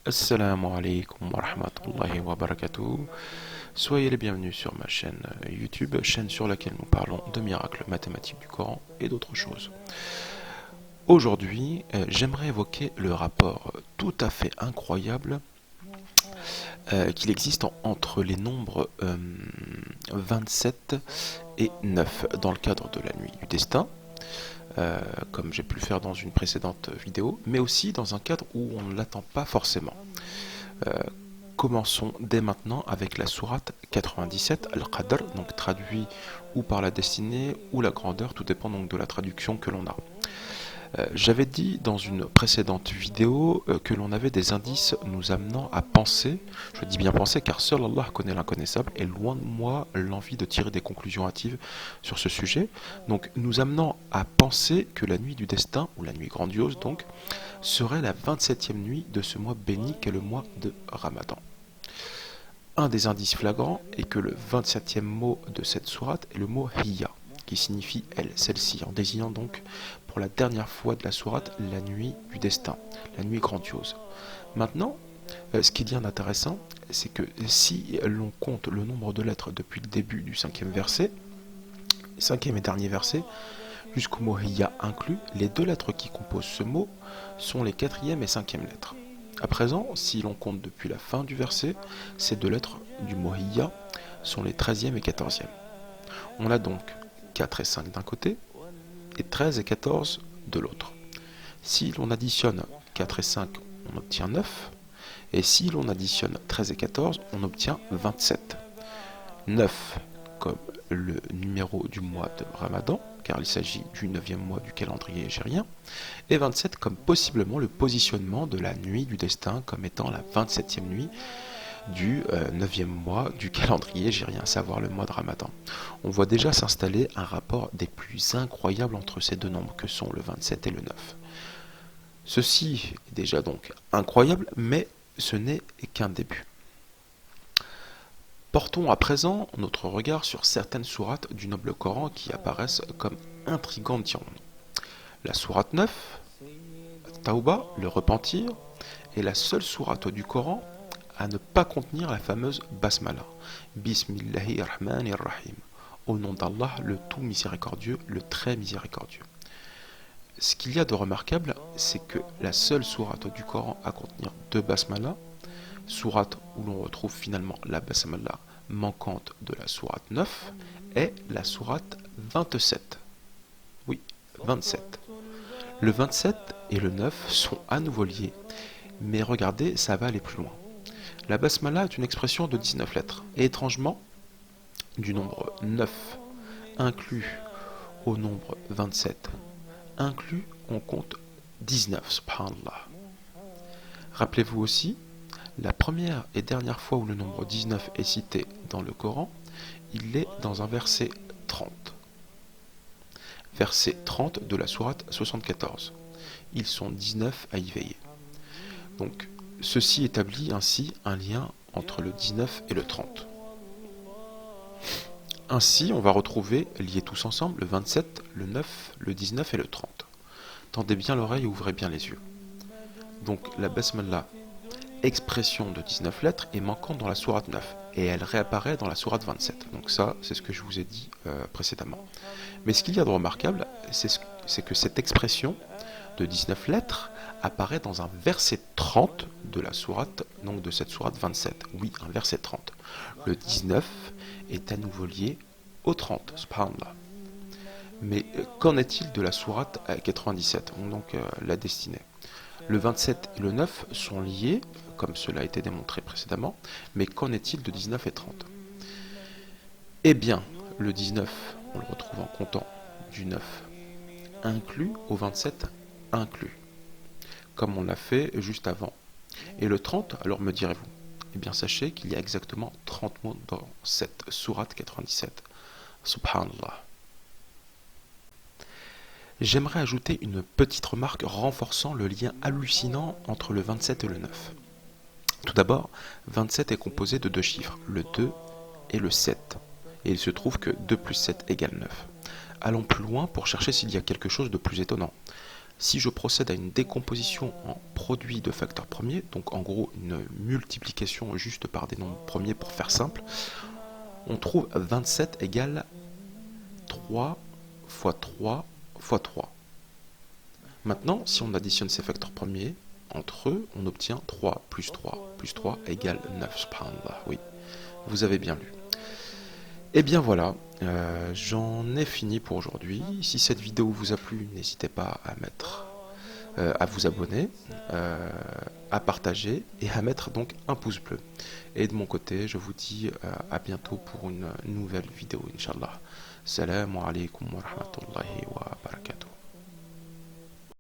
Assalamu alaikum wa rahmatullahi wa barakatuh. Soyez les bienvenus sur ma chaîne YouTube, chaîne sur laquelle nous parlons de miracles mathématiques du Coran et d'autres choses. Aujourd'hui, j'aimerais évoquer le rapport tout à fait incroyable qu'il existe entre les nombres 27 et 9 dans le cadre de la nuit du destin, comme j'ai pu le faire dans une précédente vidéo, mais aussi dans un cadre où on ne l'attend pas forcément. Commençons dès maintenant avec la sourate 97, Al-Qadr, donc traduit ou par la destinée ou la grandeur, tout dépend donc de la traduction que l'on a. J'avais dit dans une précédente vidéo que l'on avait des indices nous amenant à penser, je dis bien penser car seul Allah connaît l'inconnaissable et loin de moi l'envie de tirer des conclusions hâtives sur ce sujet, donc nous amenant à penser que la nuit du destin, ou la nuit grandiose donc, serait la 27e nuit de ce mois béni qu'est le mois de Ramadan. Un des indices flagrants est que le 27e mot de cette sourate est le mot Hiya, qui signifie elle, celle-ci, en désignant donc pour la dernière fois de la sourate la nuit du destin, la nuit grandiose. Maintenant, ce qu'il y a d'intéressant, c'est que si l'on compte le nombre de lettres depuis le début du cinquième verset, cinquième et dernier verset, jusqu'au mot Hiya inclus, les deux lettres qui composent ce mot sont les quatrième et cinquième lettres. À présent, si l'on compte depuis la fin du verset, ces deux lettres du mot Hiya sont les 13e et 14e. On a donc 4 et 5 d'un côté et 13 et 14 de l'autre. Si l'on additionne 4 et 5, on obtient 9. Et si l'on additionne 13 et 14, on obtient 27. 9 comme le numéro du mois de Ramadan, car il s'agit du 9e mois du calendrier hégérien, et 27 comme possiblement le positionnement de la nuit du destin comme étant la 27e nuit du 9e mois du calendrier hégérien, à savoir le mois de Ramadan. On voit déjà s'installer un rapport des plus incroyables entre ces deux nombres que sont le 27 et le 9. Ceci est déjà donc incroyable, mais ce n'est qu'un début. Portons à présent notre regard sur certaines sourates du noble Coran qui apparaissent comme intrigantes, dirons-nous. La sourate 9, Tauba, le repentir, est la seule sourate du Coran à ne pas contenir la fameuse Basmala, Bismillahirrahmanirrahim, au nom d'Allah, le tout miséricordieux, le très miséricordieux. Ce qu'il y a de remarquable, c'est que la seule sourate du Coran à contenir deux Basmala, sourate où l'on retrouve finalement la Basmala manquante de la sourate 9, est la sourate 27. Oui, 27. Le 27 et le 9 sont à nouveau liés, mais regardez, ça va aller plus loin. La Basmala est une expression de 19 lettres, et étrangement, du nombre 9 inclus au nombre 27, inclus on compte 19, subhanallah. Rappelez-vous aussi, la première et dernière fois où le nombre 19 est cité dans le Coran, il est dans un verset 30. Verset 30 de la sourate 74. Ils sont 19 à y veiller. Donc, ceci établit ainsi un lien entre le 19 et le 30. Ainsi, on va retrouver, liés tous ensemble, le 27, le 9, le 19 et le 30. Tendez bien l'oreille et ouvrez bien les yeux. Donc, la Basmala, expression de 19 lettres, est manquante dans la sourate 9. Et elle réapparaît dans la sourate 27. Donc ça, c'est ce que je vous ai dit précédemment. Mais ce qu'il y a de remarquable, c'est que cette expression de 19 lettres apparaît dans un verset 30 de la sourate, donc de cette sourate 27. Oui, un verset 30. Le 19 est à nouveau lié au 30, subhanallah. Mais qu'en est-il de la sourate 97, donc la destinée? Le 27 et le 9 sont liés, comme cela a été démontré précédemment, mais qu'en est-il de 19 et 30? Eh bien, le 19, on le retrouve en comptant du 9 inclus au 27 inclus, comme on l'a fait juste avant. Et le 30, alors me direz-vous? Eh bien, sachez qu'il y a exactement 30 mots dans cette sourate 97. Subhanallah. J'aimerais ajouter une petite remarque renforçant le lien hallucinant entre le 27 et le 9. Tout d'abord, 27 est composé de deux chiffres, le 2 et le 7. Et il se trouve que 2 plus 7 égale 9. Allons plus loin pour chercher s'il y a quelque chose de plus étonnant. Si je procède à une décomposition en produit de facteurs premiers, donc en gros une multiplication juste par des nombres premiers pour faire simple, on trouve 27 égale 3 fois 3 fois 3. Maintenant, si on additionne ces facteurs premiers, entre eux, on obtient 3 plus 3 égale 9, subhanallah, oui, vous avez bien lu. Et bien voilà, j'en ai fini pour aujourd'hui. Si cette vidéo vous a plu, n'hésitez pas à vous abonner, à partager et à mettre donc un pouce bleu. Et de mon côté, je vous dis à bientôt pour une nouvelle vidéo, Inch'Allah. Salam alaikum wa rahmatullahi wa barakatuh.